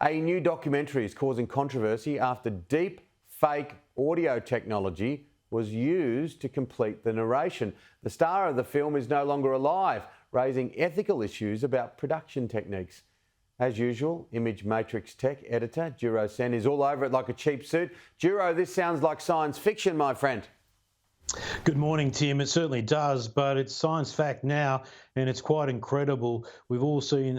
A new documentary is causing controversy after deep fake audio technology was used to complete the narration. The star of the film is no longer alive, raising ethical issues about production techniques. As usual, Image Matrix Tech editor Djuro Sen is all over it like a cheap suit. Djuro, this sounds like science fiction, my friend. Good morning, Tim. It certainly does, but it's science fact now, and it's quite incredible. We've all seen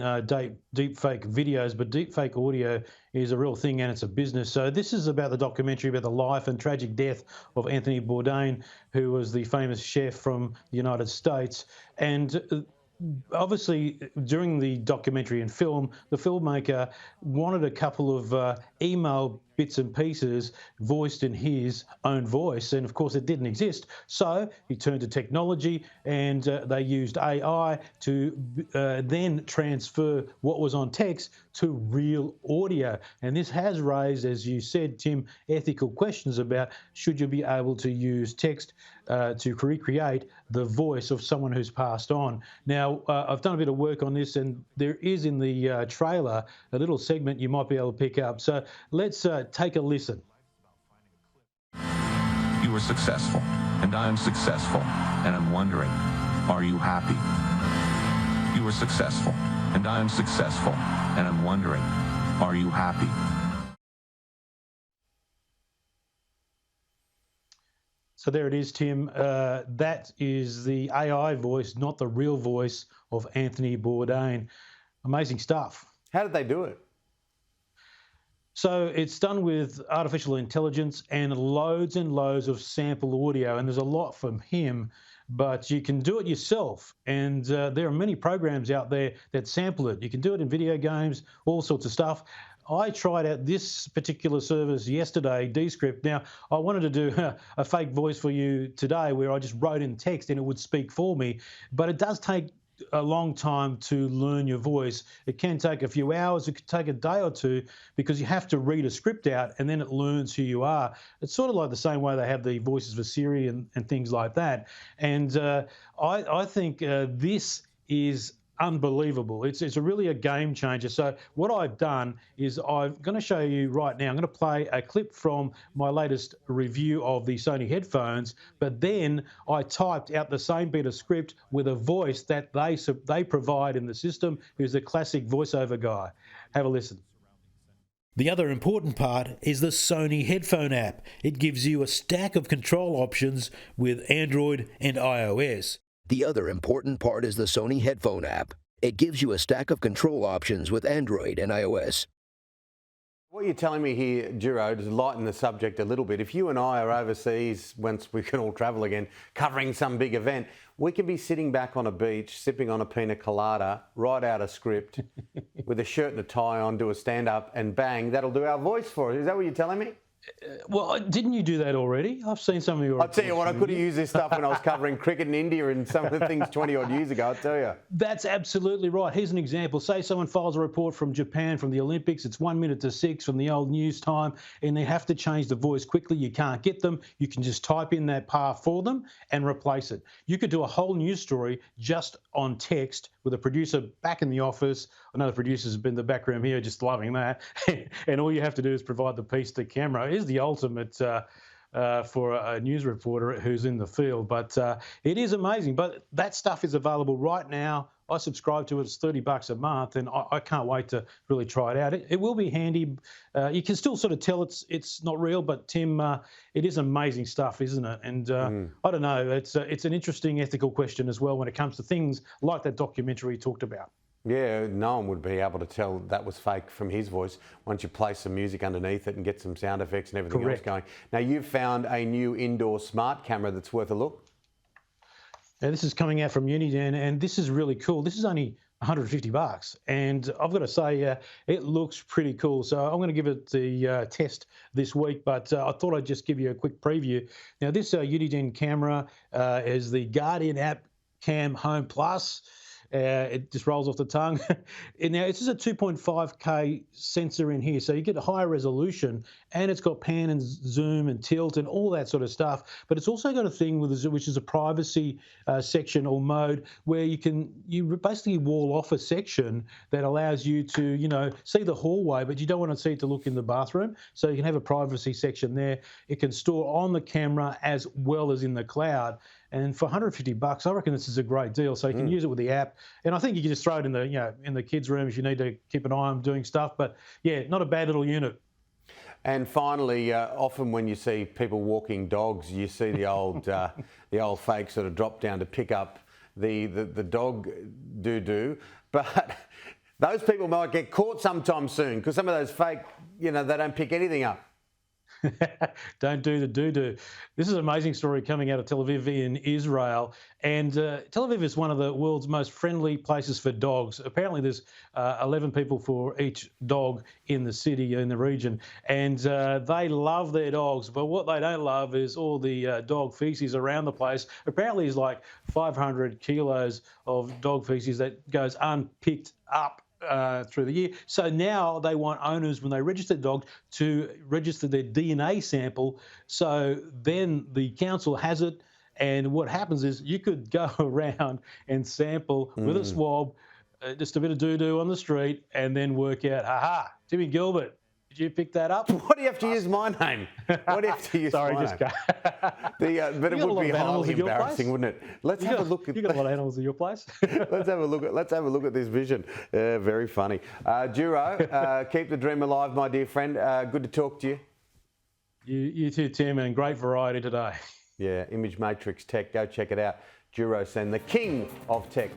deep fake videos, but deep fake audio is a real thing, and it's a business. So this is about the documentary about the life and tragic death of Anthony Bourdain, who was the famous chef from the United States. And obviously, during the documentary and film, the filmmaker wanted a couple of email bits and pieces voiced in his own voice, and of course it didn't exist. So he turned to technology, and they used AI to then transfer what was on text to real audio. And this has raised, as you said, Tim, ethical questions about should you be able to use text to recreate the voice of someone who's passed on. Now, I've done a bit of work on this, and there is in the trailer a little segment you might be able to pick up. So let's take a listen. You were successful, and I am successful, and I'm wondering, are you happy? You were successful, and I am successful, and I'm wondering, are you happy? So there it is, Tim. That is the AI voice, not the real voice of Anthony Bourdain. Amazing stuff. How did they do it? So it's done with artificial intelligence and loads of sample audio, and there's a lot from him, but you can do it yourself. And there are many programs out there that sample it. You can do it in video games, all sorts of stuff. I tried out this particular service yesterday, Descript. Now, I wanted to do a fake voice for you today where I just wrote in text and it would speak for me, but it does take a long time to learn your voice. It can take a few hours, it could take a day or two, because you have to read a script out and then it learns who you are. It's sort of like the same way they have the voices for Siri and things like that. And I think this is unbelievable. It's really a game changer. So what I've done is I'm going to show you right now. I'm going to play a clip from my latest review of the Sony headphones, but then I typed out the same bit of script with a voice that they provide in the system, who's a classic voiceover guy. Have a listen. The other important part is the Sony headphone app. It gives you a stack of control options with Android and iOS. The other important part is the Sony headphone app. It gives you a stack of control options with Android and iOS. What you're telling me here, Djuro, to lighten the subject a little bit, if you and I are overseas, once we can all travel again, covering some big event, we can be sitting back on a beach, sipping on a pina colada, write out a script with a shirt and a tie on, do a stand-up, and bang, that'll do our voice for us. Is that what you're telling me? Well, didn't you do that already? I've seen some of your... I'll tell you what, I could have used this stuff when I was covering cricket in India and some of the things 20-odd years ago, I'll tell you. That's absolutely right. Here's an example. Say someone files a report from Japan from the Olympics. It's 1 minute to 6 from the old news time, and they have to change the voice quickly. You can't get them. You can just type in that part for them and replace it. You could do a whole news story just on text with a producer back in the office. I know the producers have been in the back room here just loving that. And all you have to do is provide the piece to camera. It is the ultimate for a news reporter who's in the field. But it is amazing. But that stuff is available right now. I subscribe to it. It's $30 a month, and I can't wait to really try it out. It will be handy. You can still sort of tell it's not real, but Tim, it is amazing stuff, isn't it? And I don't know. It's an interesting ethical question as well when it comes to things like that documentary we talked about. Yeah, no one would be able to tell that was fake from his voice once you play some music underneath it and get some sound effects and everything else going. Now, you've found a new indoor smart camera that's worth a look. Now, this is coming out from Uniden, and this is really cool. This is only $150, and I've got to say, it looks pretty cool. So I'm going to give it the test this week, but I thought I'd just give you a quick preview. Now, this Uniden camera is the Guardian App Cam Home Plus. It just rolls off the tongue. And now it's just a 2.5K sensor in here, so you get a higher resolution, and it's got pan and zoom and tilt and all that sort of stuff. But it's also got a thing which is a privacy section or mode where you basically wall off a section that allows you to see the hallway, but you don't want to see it to look in the bathroom. So you can have a privacy section there. It can store on the camera as well as in the cloud. And for $150, I reckon this is a great deal. So you can use it with the app, and I think you can just throw it in the kids' room if you need to keep an eye on doing stuff. But yeah, not a bad little unit. And finally, often when you see people walking dogs, you see the old fake sort of drop down to pick up the dog doo-doo. But those people might get caught sometime soon because some of those fake, they don't pick anything up. Don't do the doo-doo. This is an amazing story coming out of Tel Aviv in Israel. And Tel Aviv is one of the world's most friendly places for dogs. Apparently there's 11 people for each dog in the city, in the region. And they love their dogs. But what they don't love is all the dog feces around the place. Apparently there's like 500 kilos of dog feces that goes unpicked up through the year. So now they want owners, when they register the dog, to register their DNA sample. So then the council has it, and what happens is you could go around and sample with a swab, just a bit of doo-doo on the street, and then work out, Jimmy Gilbert, did you pick that up? Why do you have to use my name? Why do you have to use Sorry, my just name? go. But it would be highly embarrassing, wouldn't it? Let's have a look at. You got a lot of animals in your place. Let's have a look at this vision. Very funny. Djuro, keep the dream alive, my dear friend. Good to talk to you. You too, Tim, and great variety today. Yeah, Image Matrix Tech. Go check it out. Djuro Sen, the king of tech.